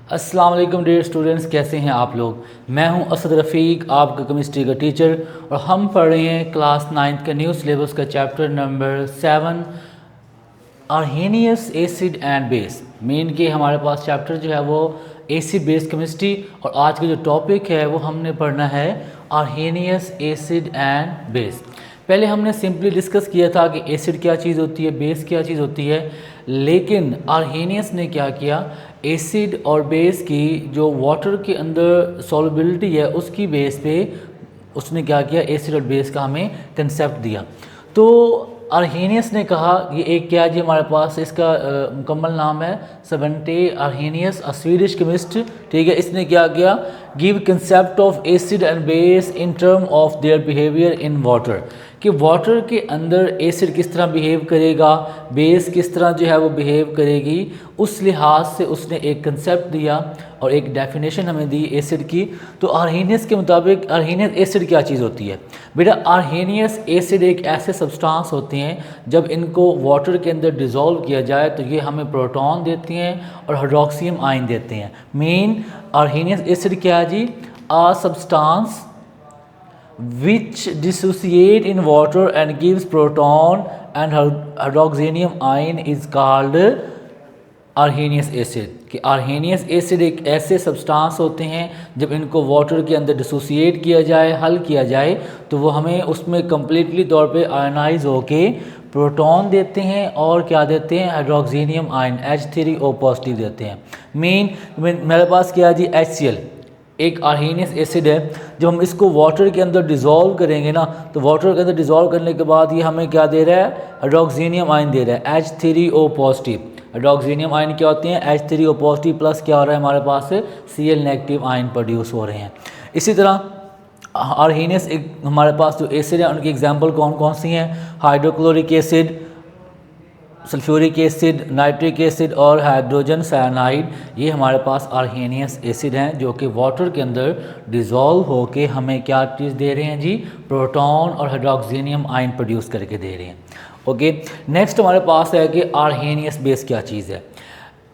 अस्सलाम वालेकुम dear students, कैसे हैं आप लोग। मैं हूं असद रफ़ीक, आपका केमिस्ट्री का टीचर, और हम पढ़ रहे हैं क्लास 9th का न्यू सिलेबस का chapter number 7 Arrhenius acid and base. Main के हमारे पास चैप्टर जो है वो एसिड बेस केमिस्ट्री, और आज का जो टॉपिक है वो हमने पढ़ना है अर्हीनियस एसिड एंड बेस। पहले हमने सिंपली डिस्कस किया था कि एसिड क्या चीज़ होती है, बेस क्या चीज़ होती है, लेकिन अर्हीनियस ने क्या किया, एसिड और बेस की जो वाटर के अंदर सॉल्युबिलिटी है उसकी बेस पे उसने क्या किया, एसिड और बेस का हमें कंसेप्ट दिया। तो अर्हीनियस ने कहा, ये एक क्या जी हमारे पास इसका मुकम्मल नाम है सेवेंटे अर्हीनियस, अ स्वीडिश केमिस्ट, ठीक है। इसने क्या किया, give concept of acid and base in term of their behaviour in water, कि वाटर के अंदर एसिड किस तरह बिहेव करेगा, बेस किस तरह जो है वो बिहेव करेगी, उस लिहाज से उसने एक कंसेप्ट दिया और एक डेफिनेशन हमें दी एसिड की। तो अर्हीनियस के मुताबिक अर्हीनियस एसिड क्या चीज़ होती है बेटा, अर्हीनियस एसिड एक ऐसे सब्सटेंस होते हैं जब इनको वाटर के अंदर डिज़ोल्व किया जाए तो ये हमें प्रोटॉन देती हैं और हाइड्रोक्सियम आयन देते हैं। मेन अर्हीनियस एसिड क्या है जी, आ substance which dissociate in water and gives proton and hydroxenium ion is called Arrhenius acid. कि अर्हीनियस एसिड एक ऐसे सब्सटेंस होते हैं जब इनको वाटर के अंदर डिसोसिएट किया जाए, हल किया जाए, तो वो हमें उसमें कम्प्लीटली तौर पे आयनाइज होके प्रोटॉन देते हैं और क्या देते हैं, हाइड्रोक्सिनियम आयन H3O पॉजिटिव देते हैं। मेन मेरे पास क्या है जी, HCl एक अर्हीनियस एसिड है। जब हम इसको वाटर के अंदर डिज़ोल्व करेंगे ना, तो वाटर के अंदर डिज़ोल्व करने के बाद ये हमें क्या दे रहा है, हाइड्रोक्सिनियम आयन दे रहा है H3O पॉजिटिव। हाइड्रोक्सिनियम आयन क्या होते हैं, H3O पॉजिटिव प्लस क्या हो रहा है हमारे पास Cl नेगेटिव आयन प्रोड्यूस हो रहे हैं। इसी तरह अर्हीनियस एक हमारे पास जो एसिड है उनकी एग्जाम्पल कौन कौन सी हैं, hydrochloric acid, sulphuric acid, nitric acid और हाइड्रोजन साइनाइड, ये हमारे पास अर्हीनियस एसिड हैं जो कि वाटर के अंदर डिज़ोल्व होके हमें क्या चीज़ दे रहे हैं जी, प्रोटॉन और हाइड्रोक्सिनियम आयन प्रोड्यूस करके दे रहे हैं। ओके, नेक्स्ट हमारे पास है कि अर्हीनियस बेस क्या चीज़ है।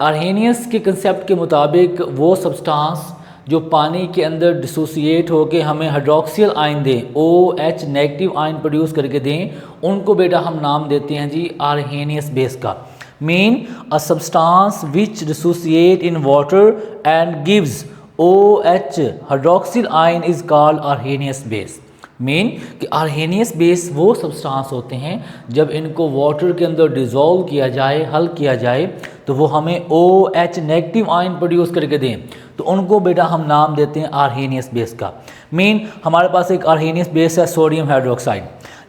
अर्हीनियस के कंसेप्ट के मुताबिक वो सब्सटेंस जो पानी के अंदर डिसोसिएट होके हमें हाइड्रोक्सियल आयन दें, OH नेगेटिव आयन प्रोड्यूस करके दें, उनको बेटा हम नाम देते हैं जी अर्हीनियस बेस का। Mean a substance which dissociate in water and gives OH hydroxyl ion is called Arrhenius base. Main कि अर्हीनियस बेस वो सब्सटेंस होते हैं जब इनको वाटर के अंदर डिज़ोल्व किया जाए, हल किया जाए, तो वो हमें OH नेगेटिव आयन प्रोड्यूस करके दें, तो उनको बेटा हम नाम देते हैं अर्हीनियस बेस का। मेन हमारे पास एक अर्हीनियस बेस है सोडियम हाइड्रोक्साइड।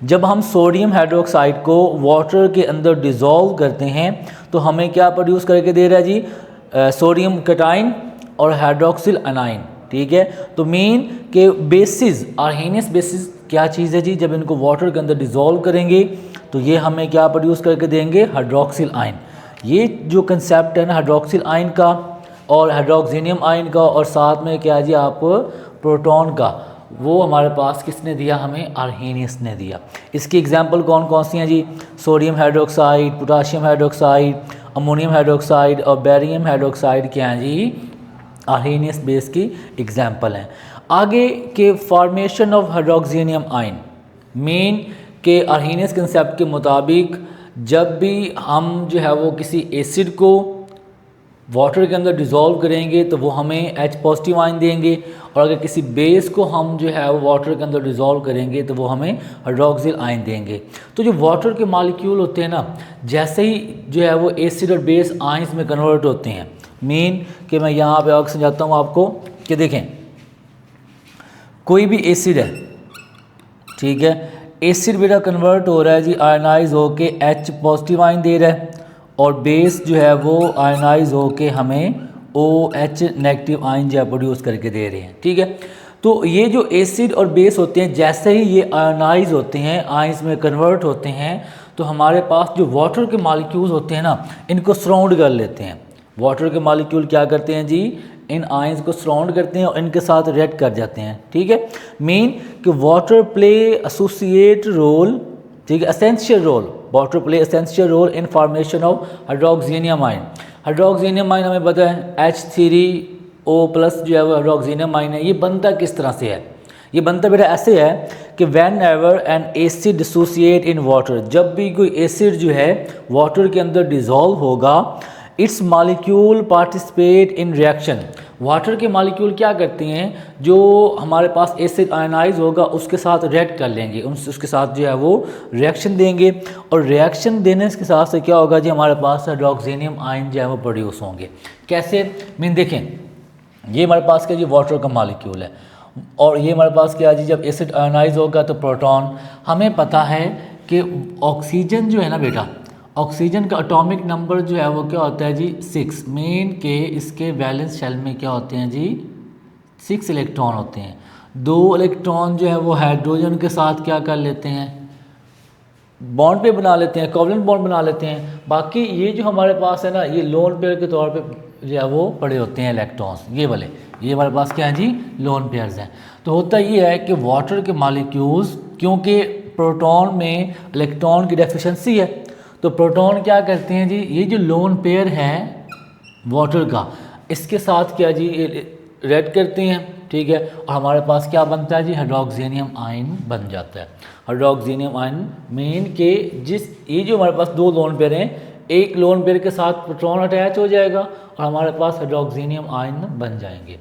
जब हम सोडियम हाइड्रोक्साइड को वाटर के अंदर डिज़ोल्व करते हैं तो हमें क्या प्रोड्यूस करके दे रहा है जी, सोडियम कैटाइन और हाइड्रोक्सिल अनाइन, ठीक है। तो मेन के बेसिस अर्हीनियस बेसिस क्या चीज़ है जी, जब इनको वाटर के अंदर डिज़ोल्व करेंगे तो ये हमें क्या प्रोड्यूस करके देंगे, हाइड्रोक्सिल आयन। ये जो कंसेप्ट है ना हाइड्रोक्सिल आयन का और हाइड्रोक्सिनियम आयन का और साथ में क्या जी आप प्रोटॉन का, वो हमारे पास किसने दिया, हमें अर्हीनियस ने दिया। इसकी एग्जांपल कौन कौन सी हैं जी, sodium hydroxide, potassium hydroxide, ammonium hydroxide और बेरियम हाइड्रोक्साइड क्या हैं जी, अर्हीनियस बेस की एग्जाम्पल हैं। आगे के formation of hydroxonium ion, main के अर्हीनियस कंसेप्ट के मुताबिक जब भी हम जो है वो किसी एसिड को वाटर के अंदर डिज़ोल्व करेंगे तो वो हमें H पॉजिटिव आयन देंगे, और अगर किसी बेस को हम जो है वो वाटर के अंदर डिज़ोल्व करेंगे तो वो हमें हाइड्रोक्सिल आयन देंगे। तो जो वाटर के मॉलिक्यूल होते हैं ना, जैसे ही जो है वो एसिड और बेस आयंस में कन्वर्ट होते हैं, मीन कि मैं यहाँ पे और समझाता हूँ आपको कि देखें कोई भी एसिड है, ठीक है, एसिड बेटा कन्वर्ट हो रहा है जी, आयनाइज होके H पॉजिटिव आयन दे रहा है, और बेस जो है वो आयनाइज होके हमें OH नेगेटिव आयन जो है प्रोड्यूस करके दे रहे हैं, ठीक है। तो ये जो एसिड और बेस होते हैं जैसे ही ये आयनाइज होते हैं, आयंस में कन्वर्ट होते हैं, तो हमारे पास जो वाटर के मॉलिक्यूल्स होते हैं ना, इनको सराउंड कर लेते हैं। वाटर के मॉलिक्यूल क्या करते हैं जी, इन आयंस को सराउंड करते हैं और इनके साथ रिएक्ट कर जाते हैं, ठीक है। मीन कि वाटर प्ले एसोसिएट रोल, ठीक है, essential role, water play essential role in formation of hydroxonium ion. Hydroxonium ion हमें पता है O प्लस जो है वो हाइड्रोक्सिनियम आइन है। ये बनता किस तरह से है? ये बनता बेटा ऐसे है कि van ever N acid dissociate in water, जब भी कोई एसिड जो है वाटर के अंदर डिज़ोल्व होगा, it's molecule participate in reaction. Water के मॉलिक्यूल क्या करते हैं, जो हमारे पास एसिड आयनाइज होगा उसके साथ रिएक्ट कर लेंगे, उसके साथ जो है वो रिएक्शन देंगे, और रिएक्शन देने के साथ से क्या होगा जी, हमारे पास हाइड्रोक्सिनियम आयन जो है वो प्रोड्यूस होंगे। कैसे? मीन देखें, ये हमारे पास क्या जी वाटर का मॉलिक्यूल है, और ये हमारे पास क्या जी, जब एसिड आयनाइज होगा तो प्रोटॉन, हमें पता है कि ऑक्सीजन जो है ना बेटा, ऑक्सीजन का एटॉमिक नंबर जो है वो क्या होता है जी 6। मेन के इसके वैलेंस शेल में क्या होते हैं जी 6 इलेक्ट्रॉन होते हैं। 2 इलेक्ट्रॉन जो है वो हाइड्रोजन के साथ क्या कर लेते हैं, बॉन्ड पे बना लेते हैं, कोवलेंट बॉन्ड बना लेते हैं। बाकी ये जो हमारे पास है ना, ये लोन पेयर के तौर पे जो है वो पड़े होते हैं इलेक्ट्रॉन्स, ये वाले, ये हमारे पास क्या है जी लोन पेयर्स हैं। तो होता ये है कि वाटर के मॉलिक्यूल्स, क्योंकि प्रोटॉन में इलेक्ट्रॉन की डेफिशिएंसी है, तो प्रोटॉन क्या करते हैं जी, ये जो लोन पेयर है वाटर का, इसके साथ क्या जी रिएक्ट करते हैं, ठीक है, और हमारे पास क्या बनता है जी हाइड्रोक्सिनियम आयन बन जाता है। हाइड्रोक्सिनियम आयन मेन के ये जो हमारे पास 2 लोन पेयर हैं, एक लोन पेयर के साथ प्रोटॉन अटैच हो जाएगा और हमारे पास हाइड्रोक्सिनियम आयन बन जाएंगे।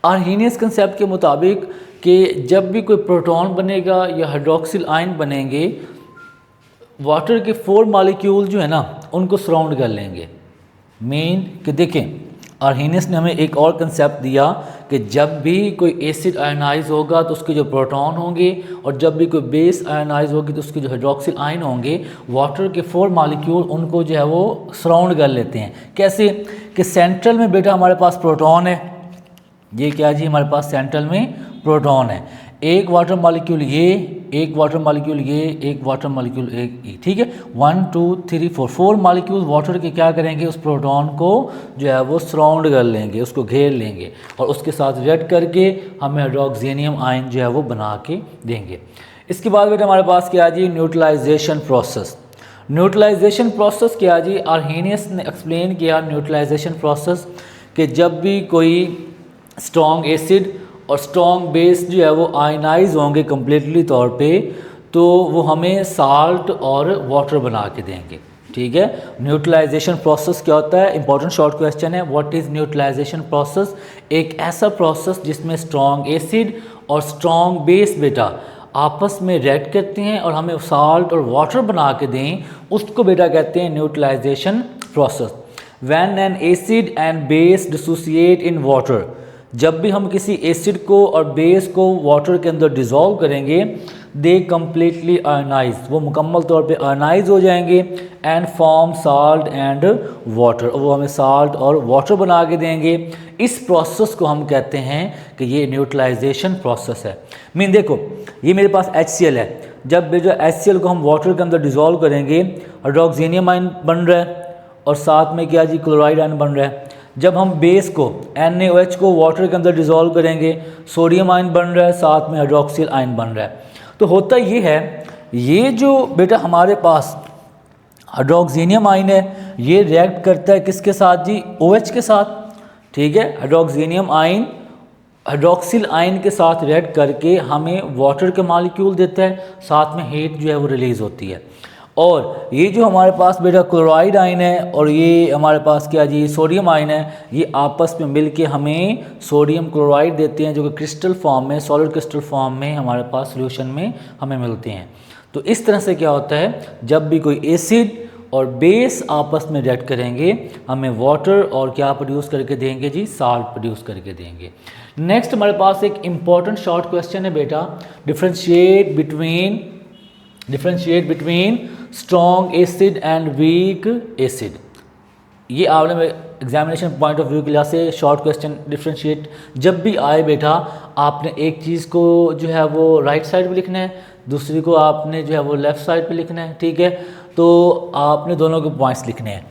आर्हेनियस कंसेप्ट के मुताबिक कि जब भी कोई प्रोटॉन बनेगा या हाइड्रोक्सिल आयन बनेंगे, वाटर के 4 मॉलिक्यूल जो है ना उनको सराउंड कर लेंगे। मेन कि देखें, आर्हेनियस ने हमें एक और कंसेप्ट दिया कि जब भी कोई एसिड आयनाइज होगा तो उसके जो प्रोटॉन होंगे, और जब भी कोई बेस आयनाइज होगी तो उसके जो हाइड्रोक्सिल आयन होंगे, वाटर के 4 मॉलिक्यूल उनको जो है वो सराउंड कर लेते हैं। कैसे? कि सेंट्रल में बेटा हमारे पास प्रोटॉन है, ये क्या जी हमारे पास सेंट्रल में प्रोटॉन है, एक वाटर मॉलिक्यूल ये, एक वाटर मॉलिक्यूल ये, एक वाटर मॉलिक्यूल एक, ठीक है, 1 2 3 4 मॉलिक्यूल वाटर के क्या करेंगे, उस प्रोटॉन को जो है वो सराउंड कर लेंगे, उसको घेर लेंगे, और उसके साथ रिएक्ट करके हमें हाइड्रोक्सिनियम आयन जो है वो बना के देंगे। इसके बाद बेटा हमारे पास क्या जी न्यूट्रलाइजेशन प्रोसेस। न्यूट्रलाइजेशन प्रोसेस क्या जी, आर्हेनियस ने एक्सप्लेन किया न्यूट्रलाइजेशन प्रोसेस कि जब भी कोई स्ट्रॉन्ग एसिड और स्ट्रॉन्ग बेस जो है वो आयनाइज होंगे कम्प्लीटली तौर पे, तो वो हमें साल्ट और वाटर बना के देंगे, ठीक है। न्यूट्रलाइजेशन प्रोसेस क्या होता है, इंपॉर्टेंट शॉर्ट क्वेश्चन है, व्हाट इज़ न्यूट्रलाइजेशन प्रोसेस? एक ऐसा प्रोसेस जिसमें स्ट्रॉन्ग एसिड और स्ट्रॉन्ग बेस बेटा आपस में रिएक्ट करते हैं और हमें साल्ट और वाटर बना के दें, उसको बेटा कहते हैं neutralisation process. When an acid and base dissociate in water, जब भी हम किसी एसिड को और बेस को वाटर के अंदर डिज़ोल्व करेंगे, दे कम्प्लीटली आयनाइज, वो मुकम्मल तौर पे आयनाइज हो जाएंगे, and form salt and water, वो हमें साल्ट और वाटर बना के देंगे। इस प्रोसेस को हम कहते हैं कि ये न्यूट्रलाइजेशन प्रोसेस है। मीन देखो, ये मेरे पास HCl है, जब भी जो HCl को हम वाटर के अंदर डिज़ोल्व करेंगे, हाइड्रोक्सिनियम आयन बन रहा है और साथ में क्या जी क्लोराइड आयन बन रहा है। जब हम बेस को NaOH को वाटर के अंदर डिज़ोल्व करेंगे, सोडियम आयन बन रहा है, साथ में हाइड्रोक्सिल आयन बन रहा है। तो होता ये है, ये जो बेटा हमारे पास हाइड्रोक्सिनियम आयन है, ये रिएक्ट करता है किसके साथ जी, OH के साथ, ठीक है। हाइड्रोक्सिनियम आयन हाइड्रोक्सिल आयन के साथ रिएक्ट करके हमें वाटर के मॉलिक्यूल देता है, साथ में हीट जो है वो रिलीज़ होती है। और ये जो हमारे पास बेटा क्लोराइड आयन है और ये हमारे पास क्या जी सोडियम आयन है, ये आपस में मिलके हमें सोडियम क्लोराइड देते हैं, जो कि क्रिस्टल फॉर्म में, सॉलिड क्रिस्टल फॉर्म में हमारे पास सॉल्यूशन में हमें मिलते हैं। तो इस तरह से क्या होता है, जब भी कोई एसिड और बेस आपस में रिएक्ट करेंगे, हमें वाटर और क्या प्रोड्यूस करके देंगे जी, साल्ट प्रोड्यूस करके देंगे। नेक्स्ट हमारे पास एक इम्पॉर्टेंट शॉर्ट क्वेश्चन है बेटा, differentiate between strong acid and weak acid. ये आपने एग्जामिनेशन पॉइंट ऑफ व्यू के लिहाज से शॉर्ट क्वेश्चन डिफ्रेंशिएट जब भी आए बेटा, आपने एक चीज़ को जो है वो राइट साइड पे लिखना है, दूसरी को आपने जो है वो लेफ़्ट साइड पे लिखना है, ठीक है। तो आपने दोनों के पॉइंट्स लिखने हैं।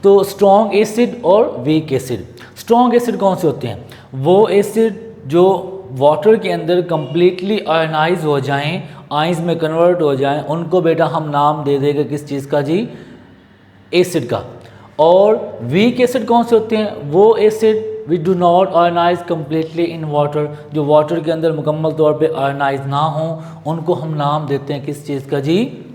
तो स्ट्रॉन्ग एसिड और वीक एसिड, स्ट्रॉन्ग एसिड कौन से होते हैं, वो एसिड जो वाटर के अंदर कम्प्लीटली आयनाइज हो जाएं, आइंस में कन्वर्ट हो जाएं, उनको बेटा हम नाम दे देंगे किस चीज़ का जी, एसिड का। और वीक एसिड कौन से होते हैं? वो acid which do not ionise completely in water, जो वाटर के अंदर मुकम्मल तौर पे आयनाइज ना हो, उनको हम नाम देते हैं किस चीज़ का जी?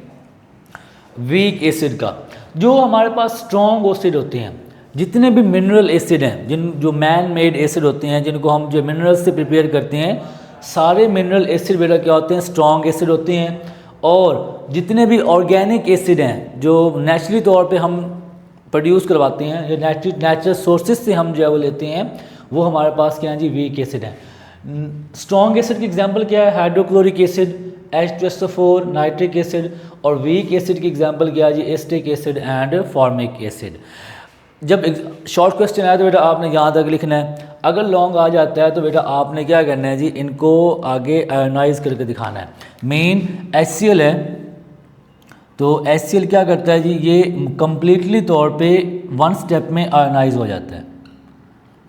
वीक एसिड का। जो हमारे पास स्ट्रॉन्ग एसिड होते हैं, जितने भी मिनरल एसिड हैं, जो मैन मेड एसिड होते हैं, जिनको हम जो मिनरल्स से प्रिपेयर करते हैं, सारे मिनरल एसिड बेटा क्या होते हैं? स्ट्रॉन्ग एसिड होते हैं। और जितने भी ऑर्गेनिक एसिड हैं जो नेचुरली तौर पे हम प्रोड्यूस करवाते हैं या नेचुरल सोर्सेज से हम जो है वो लेते हैं, वो हमारे पास क्या है जी? वीक एसिड है। स्ट्रॉन्ग एसिड की एग्जांपल क्या है? Hydrochloric acid, H2SO4, nitric acid. और वीक एसिड की एग्जांपल क्या है जी? Acetic acid and formic acid. जब शॉर्ट क्वेश्चन आया तो बेटा आपने यहाँ तक लिखना है। अगर लॉन्ग आ जाता है तो बेटा आपने क्या करना है जी? इनको आगे आयोनाइज करके दिखाना है। मेन HCl है, तो HCl क्या करता है जी? ये कम्प्लीटली तौर पे वन स्टेप में आयोनाइज हो जाता है।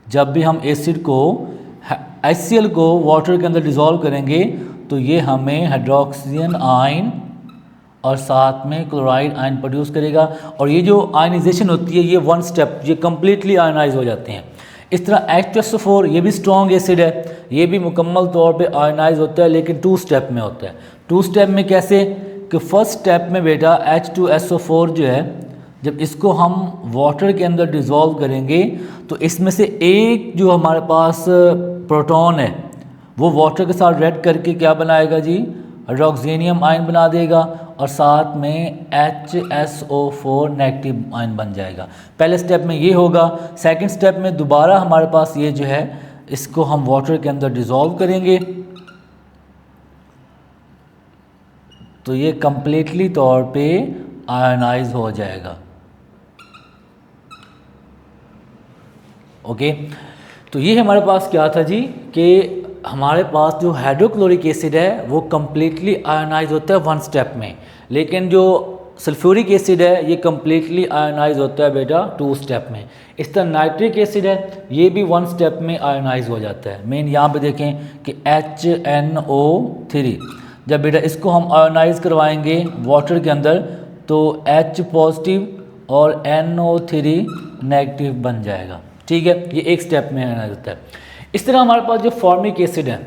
जब भी हम एसिड को HCl को वाटर के अंदर डिज़ोल्व करेंगे तो ये हमें हाइड्रोक्सियन आयन और साथ में क्लोराइड आयन प्रोड्यूस करेगा। और ये जो आयनाइजेशन होती है ये वन स्टेप, ये कम्प्लीटली आयनाइज हो जाते हैं। इस तरह H2SO4 ये भी स्ट्रॉन्ग एसिड है, ये भी मुकम्मल तौर पे आयनाइज होता है, लेकिन 2 स्टेप में होता है। 2 स्टेप में कैसे? कि फर्स्ट स्टेप में बेटा H2SO4 जो है, जब इसको हम वाटर के अंदर डिज़ोल्व करेंगे तो इसमें से एक जो हमारे पास प्रोटॉन है वो वाटर के साथ रिएक्ट करके क्या बनाएगा जी? हाइड्रोक्सियम आयन बना देगा और साथ में HSO4 नेगेटिव आयन बन जाएगा। पहले स्टेप में ये होगा। सेकंड स्टेप में दोबारा हमारे पास ये जो है इसको हम वाटर के अंदर डिज़ोल्व करेंगे तो ये कम्प्लीटली तौर पे आयनाइज हो जाएगा। ओके, तो ये हमारे पास क्या था जी? कि हमारे पास जो हाइड्रोक्लोरिक एसिड है वो कम्प्लीटली आयनाइज होता है 1 स्टेप में, लेकिन जो सल्फ्यूरिक एसिड है ये कम्प्लीटली आयनाइज होता है बेटा 2 स्टेप में। इस तरह नाइट्रिक एसिड है ये भी 1 स्टेप में आयनाइज हो जाता है। मेन यहाँ पे देखें कि HNO3, जब बेटा इसको हम आयनाइज करवाएंगे वाटर के अंदर तो H पॉजिटिव और NO3 नेगेटिव बन जाएगा। ठीक है, ये 1 स्टेप में आयनाइज होता है। इस तरह हमारे पास जो फॉर्मिक एसिड है,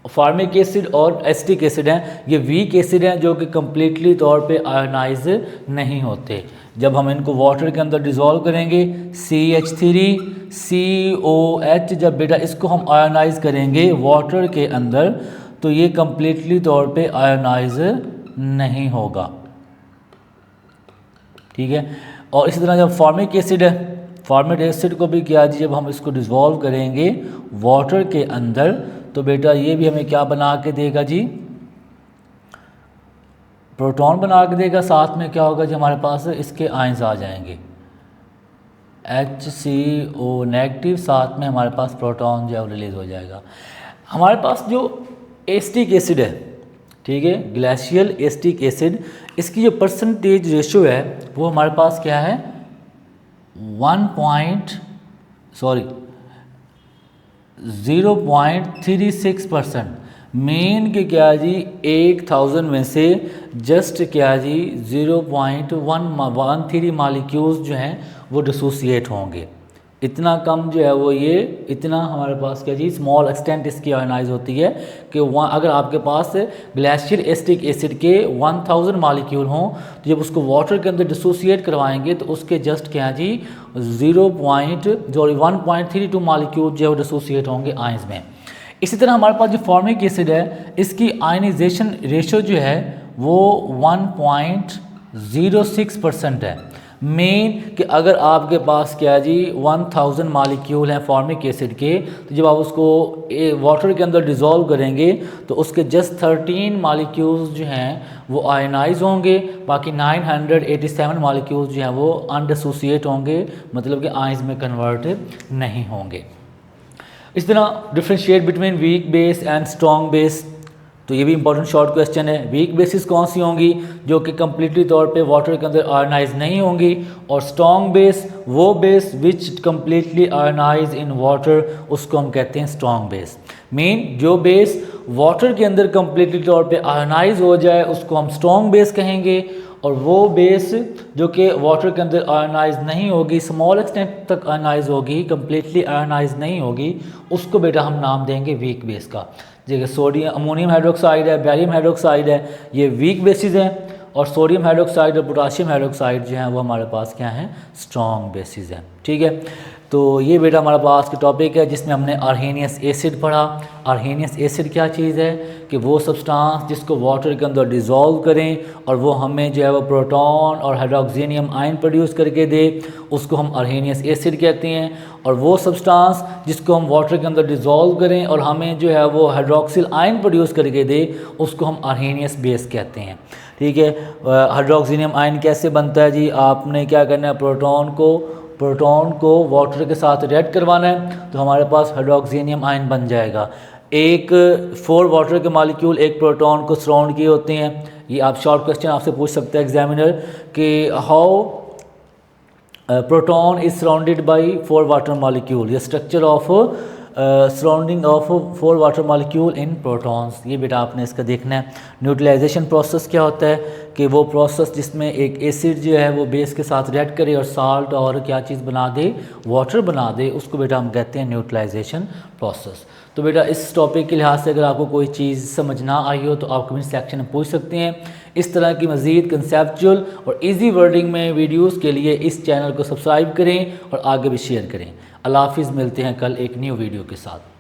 फॉर्मिक एसिड और एसिटिक एसिड हैं, ये वीक एसिड हैं जो कि कम्प्लीटली तौर पे आयनाइज नहीं होते। जब हम इनको वाटर के अंदर डिज़ोल्व करेंगे CH3COH, जब बेटा इसको हम आयनाइज करेंगे वाटर के अंदर तो ये कम्प्लीटली तौर पे आयनाइज नहीं होगा। ठीक है, और इसी तरह जब फॉर्मिक एसिड है, फॉर्मिक एसिड को भी क्या जी? जब हम इसको डिज़ोल्व करेंगे वाटर के अंदर तो बेटा ये भी हमें क्या बना के देगा जी? प्रोटॉन बना के देगा। साथ में क्या होगा जी? हमारे पास इसके आयंस आ जाएंगे HCO नेगेटिव, साथ में हमारे पास प्रोटॉन जो है वो रिलीज हो जाएगा। हमारे पास जो एसिटिक एसिड है, ठीक है, ग्लेशियल एसिटिक एसिड, इसकी जो परसेंटेज रेशो है वो हमारे पास क्या है? 0.36%। मेन के क्या जी? 1000 में से जस्ट क्या जी? 0.113 मालिक्यूल्स जो हैं वो डिसोसिएट होंगे। इतना कम जो है वो ये इतना हमारे पास क्या जी? स्मॉल एक्सटेंट इसकी आयनाइज होती है कि वहाँ अगर आपके पास ग्लेशियर एसिटिक एसिड के 1000 मालिक्यूल हों तो जब उसको वाटर के अंदर डिसोसिएट करवाएंगे तो उसके जस्ट क्या जी? 1.32 मालिक्यूल जो है वो डिसोसिएट होंगे आयंस में। इसी तरह हमारे पास जो फॉर्मिक एसिड है इसकी आयनाइजेशन रेशो जो है वो 1.06% है। मेन कि अगर आपके पास क्या जी 1000 मालिक्यूल हैं फॉर्मिक एसिड के, तो जब आप उसको वाटर के अंदर डिज़ोल्व करेंगे तो उसके जस्ट 13 मालिक्यूल्स जो हैं वो आयनाइज होंगे, बाकी 987 मालिक्यूल्स जो हैं वो अनडिसोसिएट होंगे, मतलब कि आयंस में कन्वर्ट नहीं होंगे। इस तरह differentiate between weak base and strong base, तो ये भी इंपॉर्टेंट शॉर्ट क्वेश्चन है। वीक बेसिस कौन सी होंगी? जो कि कम्प्लीटली तौर पे वाटर के अंदर आयनाइज नहीं होंगी, और स्ट्रॉन्ग बेस वो base which completely ionise in water, उसको हम कहते हैं स्ट्रॉन्ग बेस। मेन जो बेस वाटर के अंदर कम्प्लीटली तौर पे आयनाइज हो जाए उसको हम स्ट्रॉन्ग बेस कहेंगे, और वो बेस जो कि वाटर के अंदर आयनाइज नहीं होगी, स्मॉल एक्सटेंट तक आयनाइज होगी, कम्प्लीटली आयनाइज नहीं होगी, उसको बेटा हम नाम देंगे वीक बेस का। जैसे सोडियम अमोनियम हाइड्रोक्साइड है, बैरियम हाइड्रोक्साइड है, ये वीक बेसिस हैं, और सोडियम हाइड्रोक्साइड और पोटाशियम हाइड्रोक्साइड जो हैं वो हमारे पास क्या हैं, स्ट्रॉन्ग बेसिस हैं। ठीक है, तो ये बेटा हमारे पास का टॉपिक है जिसमें हमने आर्हेनियस एसिड पढ़ा। आर्हेनियस एसिड क्या चीज़ है कि वो सब्सटेंस जिसको वाटर के अंदर डिज़ोल्व करें और वो हमें जो है वो प्रोटॉन और हाइड्रोक्सिनियम आयन प्रोड्यूस करके दे, उसको हम आर्हेनियस एसिड कहते हैं। और वो सब्सटेंस जिसको हम वाटर के अंदर डिज़ोल्व करें और हमें जो है वो हाइड्रोक्सिल आयन प्रोड्यूस करके दे, उसको हम आर्हेनियस बेस कहते हैं। ठीक है, हाइड्रोक्सिनियम आयन कैसे बनता है जी, आपने क्या करना है, प्रोटॉन को वाटर के साथ रिएक्ट करवाना है तो हमारे पास हाइड्रोक्सिनियम आयन बन जाएगा। एक 4 वाटर के मॉलिक्यूल एक प्रोटॉन को सराउंड किए होते हैं। ये आप शॉर्ट क्वेश्चन आपसे पूछ सकते हैं एग्जामिनर कि how proton is surrounded by 4 water molecule, ये structure of surrounding of 4 water molecule in protons. ये बेटा आपने इसका देखना है। न्यूट्रलाइजेशन प्रोसेस क्या होता है कि वो प्रोसेस जिसमें एक एसिड जो है वो बेस के साथ रिएक्ट करे और साल्ट और क्या चीज़ बना दे, वाटर बना दे, उसको बेटा हम कहते हैं न्यूट्रलाइजेशन प्रोसेस। तो बेटा इस टॉपिक के लिहाज से अगर आपको कोई चीज़ समझ ना आई हो तो आप कमेंट सेक्शन में पूछ सकते हैं। इस तरह की मज़ीद कंसेप्चुअल और इजी वर्डिंग में वीडियोस के लिए इस चैनल को सब्सक्राइब करें और आगे भी शेयर करें। अल्लाह हाफिज़, मिलते हैं कल एक न्यू वीडियो के साथ।